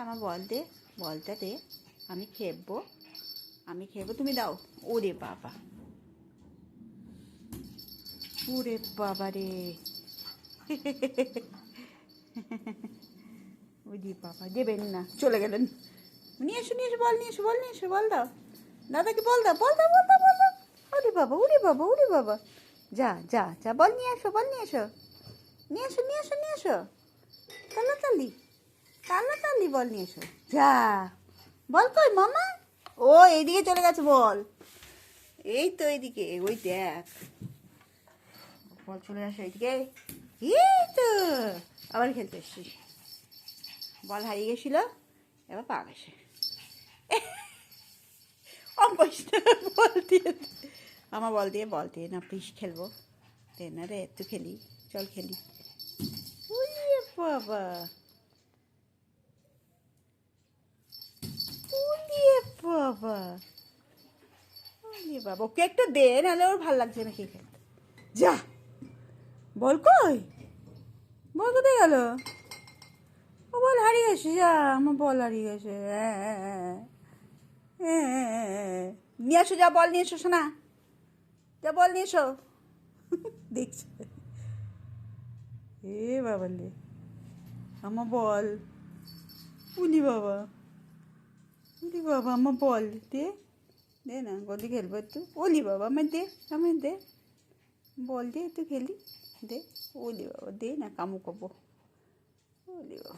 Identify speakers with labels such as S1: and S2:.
S1: আমার বল দে, বলটা দে, আমি খেলবো, আমি খেলবো, তুমি দাও। ওরে বাবা, ওরে বাবা রে, ওরে বাবা, দেবেন না, চলে গেলেন। নিয়ে এসো, নিয়ে এসো, বল নিয়ে এসো, বল নিয়ে এসো, বল দাও দাদাকে, বল দাও, বল দাও, বল দাও, বল দাও। ওরে বাবা, ওরে বাবা, ওরে বাবা, যা যা যা, বল নিয়ে এসো, বল নিয়ে এসো, নিয়ে এসো, নিয়ে এসো, নিয়ে এসো, তাড়াতাড়ি তাড়াতাড়ি বল নিয়ে এসো, যা। বল কই মামা? ও এইদিকে চলে গেছে বল, এই তো এইদিকে, ওই দেখ বল চলে আসো এইদিকে, এই তো আবার খেলতে এসছিস। বল হারিয়ে গেছিল, এবার পা গেছে। বল দিয়ে, আমার বল দিয়ে না, প্লিজ খেলবো, দে না রে, একটু খেলি, চল খেলি। ওরে বাবা, ওরে বাবা, ওরে বাবা, ওকে একটা দে, নাহলে ওর ভালো লাগছে না কি খেলতে। যা, বল কই, বল কোথায় গেল? ও বল হারিয়ে গেছে, যা, আমার বল হারিয়ে গেছে। নিয়ে আসো, যা বল নিয়ে এসো, শোনা, যা বল নিয়ে এসো। দেখছো, এ বাবা লে, আমার বল, উলি বাবা, উলি বাবা, আমার বল দে, দে না, গদি খেলবো একটু, ওলি বাবা, আমার দে, আমার দে, বল দে একটু খেলি, দে, ওলি বাবা, দে না, কামু করবো, ওলি বাবা।